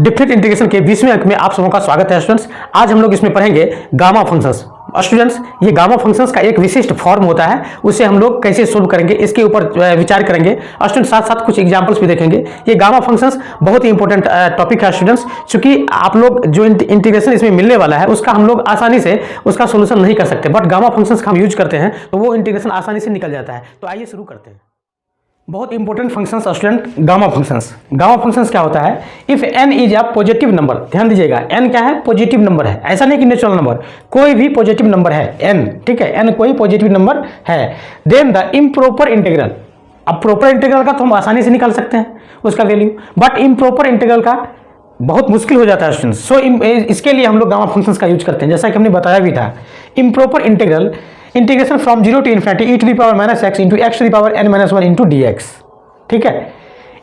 Different integration के 20वें अंक में आप सबों का स्वागत है स्टूडेंट्स। आज हम लोग इसमें पढ़ेंगे गामा फंक्शंस। स्टूडेंट्स, ये गामा फंक्शंस का एक विशिष्ट फॉर्म होता है, उसे हम लोग कैसे सोल्व करेंगे इसके ऊपर विचार करेंगे। स्टूडेंट्स, साथ साथ कुछ एग्जांपल्स भी देखेंगे। ये गामा फंक्शंस बहुत ही इंपॉर्टेंट टॉपिक है स्टूडेंट्स, क्योंकि आप लोग जो इंटीग्रेशन इसमें मिलने वाला है उसका हम लोग आसानी से उसका सोल्यूशन नहीं कर सकते, बट गामा फंक्शंस का हम यूज करते हैं तो वो इंटीग्रेशन आसानी से निकल जाता है। तो आइए शुरू करते हैं। बहुत important functions student, gamma functions. Gamma functions क्या होता है? If n is a positive number, ध्यान दीजिएगा, n क्या है? पॉजिटिव नंबर है, ऐसा नहीं कि नेचुरल नंबर, कोई भी पॉजिटिव नंबर है n, ठीक है, n कोई पॉजिटिव नंबर है, देन द इम्प्रॉपर इंटीग्रल। अब प्रॉपर इंटीग्रल का तो हम आसानी से निकाल सकते हैं उसका वैल्यू, बट इम्प्रॉपर इंटीग्रल का बहुत मुश्किल हो जाता है स्टूडेंट्स। सो इसके लिए हम लोग गामा फंक्शंस का यूज करते हैं, जैसा कि हमने बताया भी था। Improper integral, integration from 0 to infinity e to the power minus x into x to the power n minus 1 into dx, ठीक है,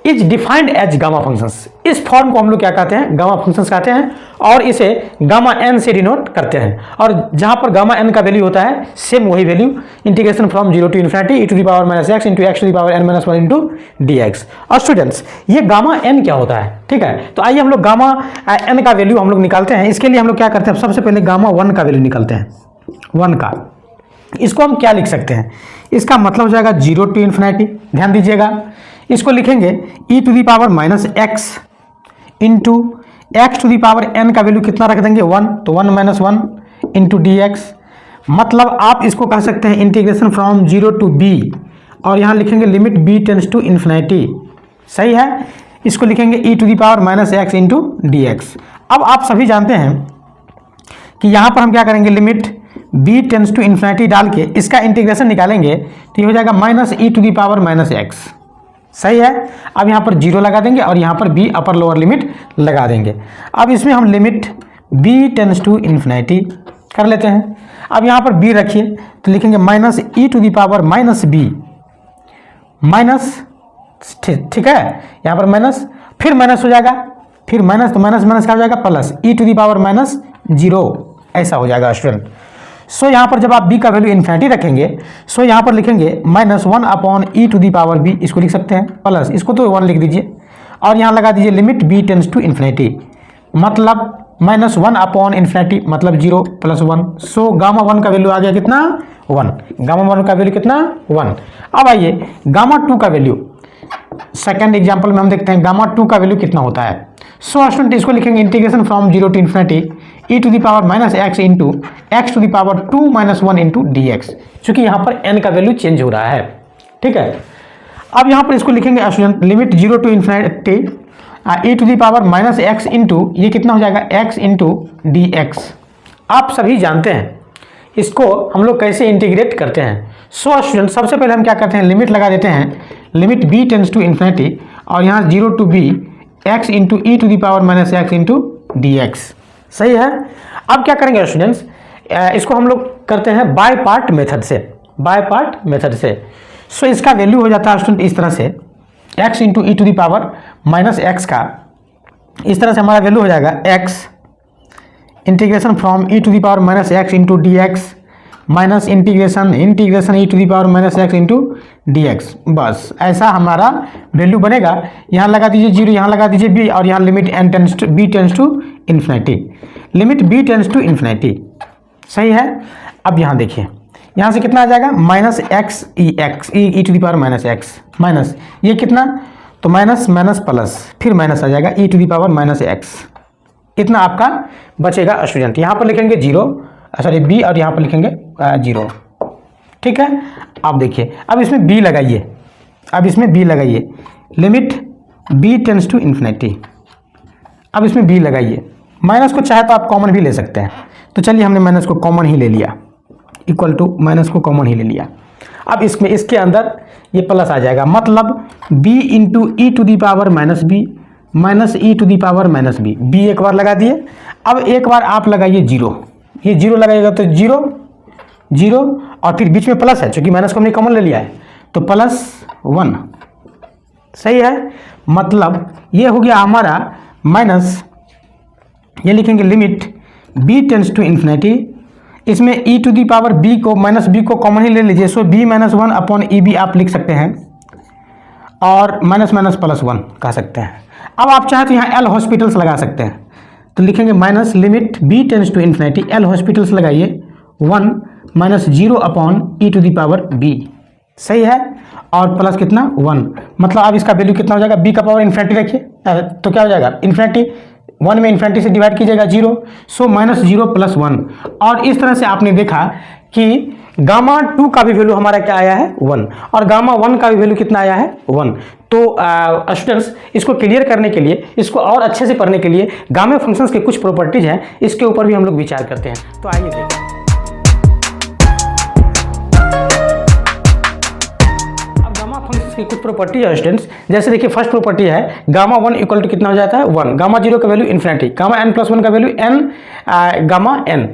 is defined as gamma functions. इस फॉर्म को हम लोग क्या कहते हैं? गामा फंक्शंस कहते हैं, और इसे गामा n से डिनोट करते हैं। और जहां पर गामा n का वैल्यू होता है सेम वही value, integration from 0 to infinity e to the power minus x into x to the power n minus 1 into dx। और स्टूडेंट्स, ये गामा n क्या होता है? ठीक है, तो आइए हम लोग गामा n का वैल्यू हम लोग निकालते हैं। इसके लिए हम लोग क्या करते हैं? सबसे पहले गामा 1 का वैल्यू निकालते हैं, 1 का। इसको हम क्या लिख सकते हैं? इसका मतलब हो जाएगा 0 टू इन्फिनिटी, ध्यान दीजिएगा। इसको लिखेंगे e to the power minus x into x to the power n का वैल्यू कितना रख देंगे? 1, तो 1 माइनस 1 इंटू dx। मतलब आप इसको कह सकते हैं इंटीग्रेशन फ्रॉम 0 टू b, और यहाँ लिखेंगे limit b tends to infinity, सही है। इसको लिखेंगे e to the power minus x into dx। अब आप सभी जानते हैं कि यहाँ पर हम क्या करेंगे? Limit b tends to infinity डाल के इसका इंटीग्रेशन निकालेंगे तो ये हो जाएगा minus e to the power minus x, सही है। अब यहाँ पर 0 लगा देंगे और यहाँ पर b अपर लोअर लिमिट लगा देंगे। अब इसमें हम limit b tends to infinity कर लेते हैं। अब यहाँ पर b रखिए तो लिखेंगे minus e to the power minus b minus, ठीक है, यहाँ पर माइनस, फिर माइनस हो जाएगा, फिर माइनस, तो माइनस माइनस क्या हो जाएगा? Plus e to the power minus 0, ऐसा हो जाएगा स्टूडेंट। सो यहाँ पर जब आप b का वैल्यू इन्फिनिटी रखेंगे, सो यहाँ पर लिखेंगे minus 1 upon e to the power b, इसको लिख सकते हैं, प्लस इसको तो 1 लिख दीजिए, और यहाँ लगा दीजिए limit b tends to infinity, मतलब माइनस 1 अपॉन इन्फिनिटी मतलब 0 प्लस 1। सो गामा 1 का वैल्यू आ गया कितना? 1। गामा 1 का वैल्यू कितना? 1। अब आइए गामा 2 का वैल्यू, सेकेंड एग्जाम्पल में हम देखते हैं गामा 2 का वैल्यू कितना होता है। सो स्टूडेंट, इसको लिखेंगे integration from 0 to infinity e to the power minus x into x to the power 2 minus 1 into dx, चूंकि यहाँ पर n का वैल्यू चेंज हो रहा है, ठीक है। अब यहाँ पर इसको लिखेंगे student limit 0 to infinity e to the power minus x into, ये कितना हो जाएगा? x into dx। आप सभी जानते हैं इसको हम लोग कैसे इंटीग्रेट करते हैं। सो स्टूडेंट, सबसे पहले हम क्या करते हैं? लिमिट लगा देते हैं, limit b tends to infinity, और यहाँ 0 to b x into e to the power minus x into dx, सही है। अब क्या करेंगे स्टूडेंट्स? इसको हम लोग करते हैं बाय पार्ट मेथड से, बाय पार्ट मेथड से। सो इसका वैल्यू हो जाता है स्टूडेंट इस तरह से, x into e to the power minus x का, इस तरह से हमारा वैल्यू हो जाएगा x integration from e to the power minus x into dx minus integration e to the power minus x into dx। बस ऐसा हमारा वैल्यू बनेगा। यहाँ लगा दीजिए 0, यहाँ लगा दीजिए b, और यहाँ limit b tends to infinity, limit b tends to infinity, सही है। अब यहाँ देखिए, यहाँ से कितना आ जाएगा? Minus x e to the power minus x, minus ये कितना? तो माइनस माइनस प्लस, फिर माइनस आ जाएगा e to the power minus x, इतना आपका बचेगा स्टूडेंट। यहाँ पर लिखेंगे 0, सॉरी b, और यहाँ पर लिखेंगे 0, ठीक है। अब देखिए, अब इसमें b लगाइए, अब इसमें b लगाइए, limit b tends to infinity, अब इसमें b लगाइए। माइनस को चाहे तो आप कॉमन भी ले सकते हैं, तो चलिए हमने माइनस को कॉमन ही ले लिया, इक्वल टू माइनस को कॉमन ही ले लिया। अब इसमें इसके अंदर ये प्लस आ जाएगा, मतलब b into e to the power minus b minus e to the power minus b एक बार लगा दिए। अब एक बार आप लगाइए 0, ये 0 लगाइएगा तो 0 0, और फिर बीच में प्लस है, क्योंकि माइनस को हमने कॉमन ले लिया है, तो प्लस 1, सही है। मतलब ये हो गया हमारा माइनस, ये लिखेंगे limit b tends to infinity, इसमें e to the power b को माइनस b को कॉमन ही ले लीजिए, so b minus 1 upon e b आप लिख सकते हैं, और माइनस माइनस प्लस 1 कह सकते हैं। अब आप चाहे तो यहाँ एल हॉस्पिटल्स लगा सकते हैं, तो लिखेंगे minus limit b tends to infinity, L hospital's लगाइए 1 minus 0 upon e to the power b, सही है, और प्लस कितना 1, मतलब अब इसका वैल्यू कितना हो जाएगा, बी का पावर इन्फिनिटी रखिए तो क्या हो जाएगा इन्फिनिटी, 1 में इन्फिनिटी से डिवाइड कीजिएगा 0, सो माइनस 0 प्लस 1। और इस तरह से आपने देखा कि गामा 2 का भी वैल्यू हमारा क्या आया है 1, और गामा 1 का भी वैल्यू कितना आया है 1। तो स्टूडेंट्स इसको क्लियर करने के लिए, इसको और अच्छे से पढ़ने के लिए गामा फंक्शंस के कुछ प्रॉपर्टीज हैं, इसके ऊपर भी हम लोग विचार करते हैं। तो आइए देखिए, अब गामा फंक्शंस की कुछ प्रॉपर्टी है स्टूडेंट्स। जैसे देखिए फर्स्ट प्रॉपर्टी है गामा 1 इक्वल टू कितना हो जाता है 1, गामा 0 का value infinity, gamma n plus 1 का value n, gamma n।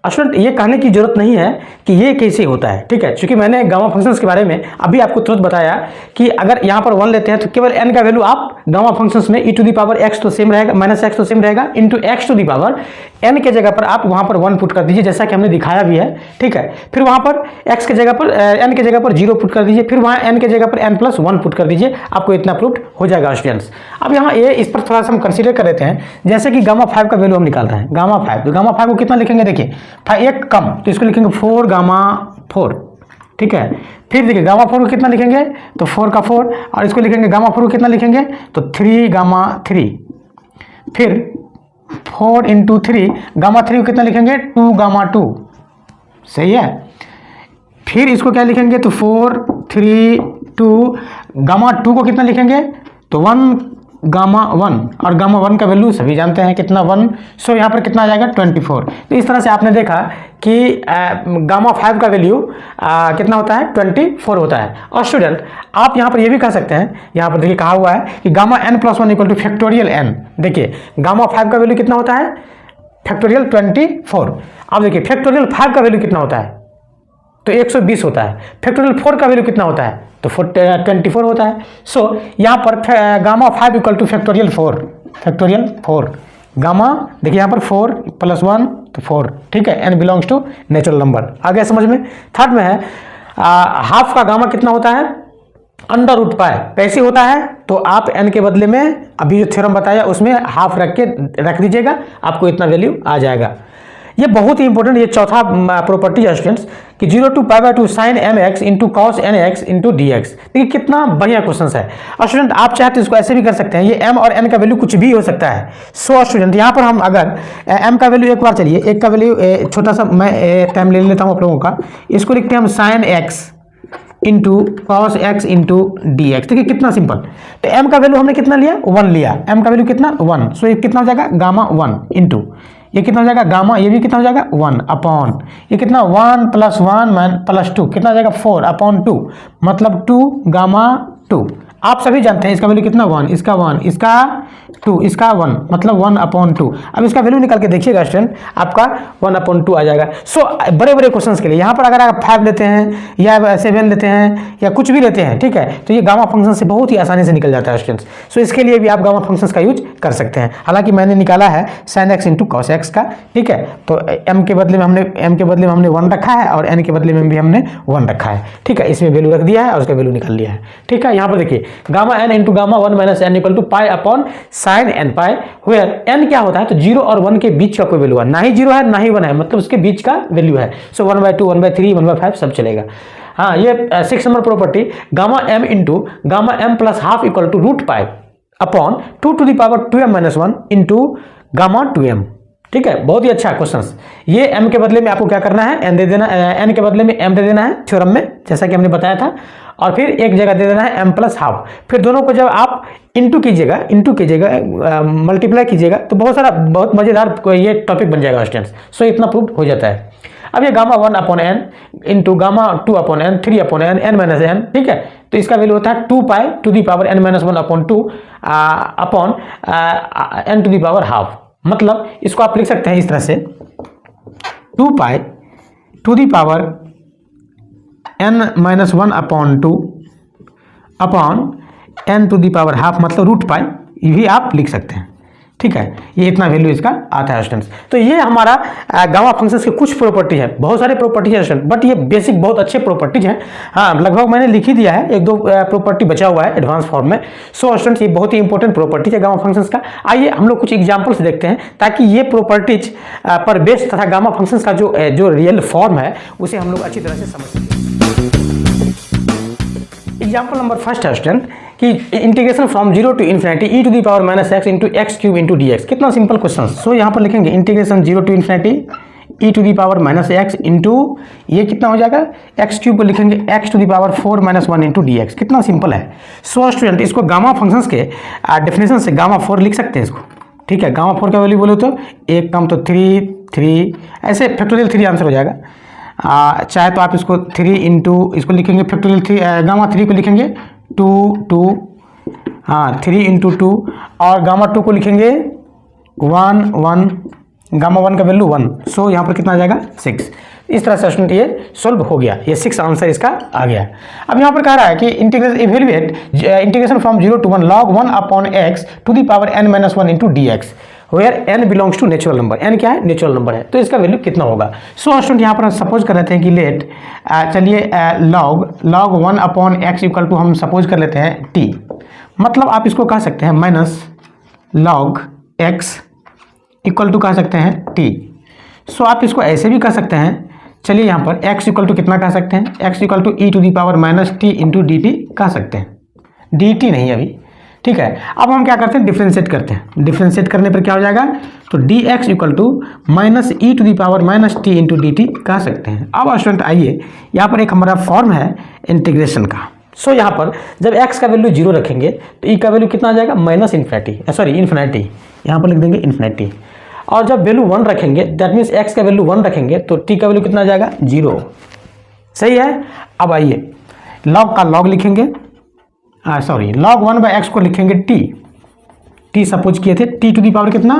Student ये कहने की जरूरत नहीं है कि ये कैसे होता है, ठीक है, क्योंकि मैंने गामा फंक्शंस के बारे में अभी आपको तुरंत बताया कि अगर यहाँ पर 1 लेते हैं तो केवल n का वैल्यू आप गामा फंक्शंस में e to the power x तो सेम रहेगा, माइनस x तो सेम रहेगा, into x to the power n के जगह पर आप वहाँ पर 1 पुट कर दीजिए, जैसा कि हमने दिखाया भी है, ठीक है। फिर वहाँ पर x के जगह पर n के जगह पर 0 पुट कर दीजिए, फिर वहाँ n के जगह पर n प्लस 1 पुट कर दीजिए, आपको इतना प्रूफ हो जाएगा स्टूडेंट्स। अब यहाँ ये इस पर थोड़ा सा हम कंसीडर कर लेते हैं, जैसे कि गामा 5 का वैल्यू हम निकाल रहे हैं, गामा 5, तो गामा 5 को कितना लिखेंगे, देखिए एक कम, तो इसको लिखेंगे 4 गामा 4, ठीक है। फिर देखिए गामा 4 को कितना लिखेंगे, तो 4 का 4, और इसको लिखेंगे गामा 4 को कितना लिखेंगे, तो 3 गामा 3, फिर 4 इंटू 3 गामा 3 को कितना लिखेंगे 2 गामा 2, सही है। फिर इसको क्या लिखेंगे, तो 4 3 2 गामा 2 को कितना लिखेंगे, तो 1 गामा 1, और गामा 1 का वैल्यू सभी जानते हैं कितना 1, सो यहाँ पर कितना आ जाएगा 24। तो इस तरह से आपने देखा कि गामा 5 का वैल्यू कितना होता है 24 होता है। और स्टूडेंट आप यहाँ पर ये भी कह सकते हैं, यहाँ पर देखिए कहा हुआ है कि gamma n plus 1 equal two factorial n, देखिए गामा 5 का वैल्यू कितना होता है फैक्टोरियल 24। अब देखिए फैक्टोरियल 5 का वैल्यू कितना होता है, तो 120 होता है, फैक्टोरियल 4 का वैल्यू कितना होता है, तो 24 होता है। सो यहाँ पर gamma 5 equal two factorial 4, gamma देखिए यहाँ पर 4 प्लस 1 तो 4, ठीक है, n belongs to natural number, आ गया समझ में। थर्ड में है हाफ का गामा कितना होता है अंडर रूट पाई, कैसे होता है, तो आप n के बदले में अभी जो थ्योरम बताया उसमें हाफ रख दीजिएगा, आपको इतना वैल्यू आ जाएगा। ये बहुत ही इंपॉर्टेंट, ये चौथा प्रॉपर्टी है स्टूडेंट्स कि 0 to pi by 2 sine mx into cos nx into dx। देखिए कितना बढ़िया क्वेश्चन है। और स्टूडेंट आप चाहे तो इसको ऐसे भी कर सकते हैं, ये m और n का वैल्यू कुछ भी हो सकता है। सो स्टूडेंट यहाँ पर हम अगर m का वैल्यू एक बार चलिए, एक का वैल्यू छोटा सा मैं टाइम ले लेता हूँ आप लोगों का, इसको लिखते हैं हम sine x into cos x into d x. देखिए कितना सिंपल, तो m का वैल्यू हमने कितना लिया 1 लिया, m का वैल्यू कितना 1, सो ये कितना हो जाएगा गामा 1 इंटू ये कितना हो जाएगा गामा, ये भी कितना हो जाएगा 1 अपॉन ये कितना 1 प्लस 1 प्लस 2 कितना हो जाएगा 4 अपॉन 2, मतलब 2 गामा 2। आप सभी जानते हैं इसका वैल्यू कितना 1, इसका 1, इसका 2, इसका 1, मतलब 1 अपॉन 2। अब इसका वैल्यू निकाल के देखिएगा स्टूडेंट, आपका 1 अपॉन 2 आ जाएगा। सो बड़े बड़े क्वेश्चंस के लिए यहाँ पर अगर आप 5 लेते हैं या 7 लेते हैं या कुछ भी लेते हैं, ठीक है, तो ये गामा फंक्शन से बहुत ही आसानी से निकल जाता है स्टूडेंट्स। सो इसके लिए भी आप गामा फंक्शंस का यूज कर सकते हैं। हालांकि मैंने निकाला है sine x into cos x का, ठीक है, तो m के बदले में हमने 1 रखा है और n के बदले में भी हमने 1 रखा है, ठीक है, इसमें वैल्यू रख दिया है और उसका वैल्यू निकाल लिया है, ठीक है। यहाँ पर देखिए gamma n into gamma 1 minus n equal to pi upon sine n pi, where n क्या होता है, तो 0 और 1 के बीच का कोई वैल्यू है, ना ही 0 है ना ही 1 है, मतलब उसके बीच का वैल्यू है। सो 1/2 1/3 1/5 सब चलेगा। हाँ, ये 6 number property gamma m into gamma m plus half equal to root pi upon 2 to the power 2m minus 1 into gamma 2m, ठीक है, बहुत ही अच्छा क्वेश्चन। ये m के बदले में आपको क्या करना है n दे देना, n के बदले में m दे देना है थ्योरम में, जैसा कि हमने बताया था, और फिर एक जगह दे देना है m प्लस हाफ। फिर दोनों को जब आप इंटू कीजिएगा मल्टीप्लाई कीजिएगा तो बहुत मजेदार ये टॉपिक बन जाएगा स्टूडेंट्स। सो इतना प्रूफ हो जाता है। अब ये gamma 1 upon n into gamma 2 upon n 3 upon n माइनस n, ठीक है, तो इसका वैल्यू होता है 2 pi to the power n minus 1 upon 2 upon n to the power half. मतलब इसको आप लिख सकते हैं इस तरह से 2 pi to the power n minus 1 upon 2 upon n to the power half, मतलब रूट पाई, ये भी आप लिख सकते हैं, ठीक है, ये इतना वैल्यू इसका आता है स्टूडेंट्स। तो ये हमारा गामा फंक्शंस के कुछ प्रॉपर्टी है, बहुत सारे प्रॉपर्टी है स्टूडेंट, बट ये बेसिक बहुत अच्छे प्रॉपर्टीज हैं। हाँ, लगभग मैंने लिख ही दिया है, एक दो प्रॉपर्टी बचा हुआ है एडवांस फॉर्म में। सो स्टूडेंट्स, ये बहुत ही इंपॉर्टेंट प्रॉपर्टी है गामा फंक्शंस का। आइए हम लोग कुछ एग्जाम्पल्स देखते हैं ताकि ये प्रॉपर्टीज पर बेस्ड तथा गामा फंक्शंस का जो रियल फॉर्म है उसे हम लोग अच्छी तरह से समझ सकें। एग्जाम्पल नंबर फर्स्ट है स्टूडेंट कि integration from 0 to infinity e to the power minus x into x cube into d x. कितना सिंपल क्वेश्चन। सो यहाँ पर लिखेंगे integration 0 to infinity e to the power minus x into ये कितना हो जाएगा, एक्स क्यूब को लिखेंगे x to the power 4 minus 1 into d x. कितना सिंपल है। सो स्टूडेंट, इसको गामा फंक्शंस के डेफिनेशन से गामा 4 लिख सकते हैं इसको। ठीक है, गामा 4 का वैल्यू बोलो तो एक कम तो 3 ऐसे फैक्टोरियल 3 आंसर हो जाएगा। चाहे तो आप इसको 3 इंटू इसको लिखेंगे फैक्टोरियल 3, गामा 3 को लिखेंगे 2 हाँ 3 इंटू 2 और गामा 2 को लिखेंगे 1 गामा 1 का वैल्यू 1। सो यहाँ पर कितना आ जाएगा 6। इस तरह से स्टूडेंट ये सोल्व हो गया, ये 6 आंसर इसका आ गया। अब यहाँ पर कह रहा है कि integration evaluate integration from 0 to 1 log 1 upon x to the power n minus 1 into d x where n belongs to natural number. n क्या है, नेचुरल नंबर है, तो इसका वैल्यू कितना होगा। सो स्टूडेंट, यहाँ पर हम सपोज कर लेते हैं कि लेट चलिए log 1 upon x equal to हम सपोज कर लेते हैं t, मतलब आप इसको कह सकते हैं minus log x equal to कह सकते हैं t। सो आप इसको ऐसे भी कह सकते हैं, चलिए यहाँ पर x इक्वल टू कितना कह सकते हैं, x equal to e to the power minus t into d t कह सकते हैं, dt नहीं अभी। ठीक है, अब हम क्या करते हैं, डिफ्रेंशिएट करते हैं। डिफ्रेंशिएट करने पर क्या हो जाएगा, तो d x equal to minus e to the power minus t into d t कह सकते हैं। अब स्टूडेंट आइए, यहाँ पर एक हमारा फॉर्म है इंटीग्रेशन का। सो यहाँ पर जब x का वैल्यू 0 रखेंगे तो e का वैल्यू कितना आ जाएगा, माइनस इन्फिनिटी, यहाँ पर लिख देंगे इन्फिनिटी। और जब वैल्यू 1 रखेंगे दैट मीन्स x का वैल्यू 1 रखेंगे तो t का वैल्यू कितना आ जाएगा 0। सही है। अब आइए log का log लिखेंगे, log 1 बाई एक्स को लिखेंगे t सपोज किए थे, t टू दी पावर कितना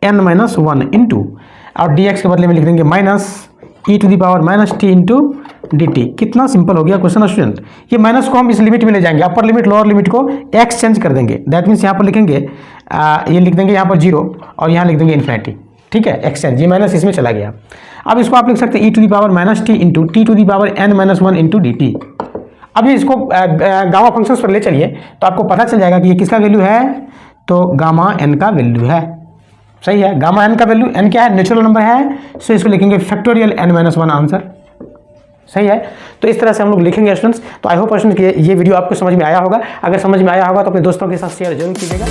n माइनस 1 इंटू और dx के बदले में लिख देंगे minus e to the power minus t into d t. कितना सिंपल हो गया क्वेश्चन स्टूडेंट। ये माइनस को हम इस लिमिट में ले जाएंगे, अपर लिमिट लोअर लिमिट को x चेंज कर देंगे, दैट मीन्स यहाँ पर लिखेंगे ये लिख देंगे यहाँ पर 0 और यहाँ लिख देंगे इन्फिनिटी। ठीक है, एक्सचेंज, ये माइनस इसमें चला गया। अब इसको आप लिख सकते हैं e to the power minus t into t to the power n minus 1 into d t. अभी इसको गामा फंक्शंस पर ले चलिए तो आपको पता चल जाएगा कि ये किसका वैल्यू है, तो गामा n का वैल्यू है। सही है, गामा n का वैल्यू, n क्या है, नेचुरल नंबर है, सो इसको लिखेंगे फैक्टोरियल n माइनस 1 आंसर। सही है, तो इस तरह से हम लोग लिखेंगे स्टूडेंट्स। तो आई होप स्टूडेंट कि ये वीडियो आपको समझ में आया होगा। अगर समझ में आया होगा तो अपने दोस्तों के साथ शेयर जरूर कीजिएगा।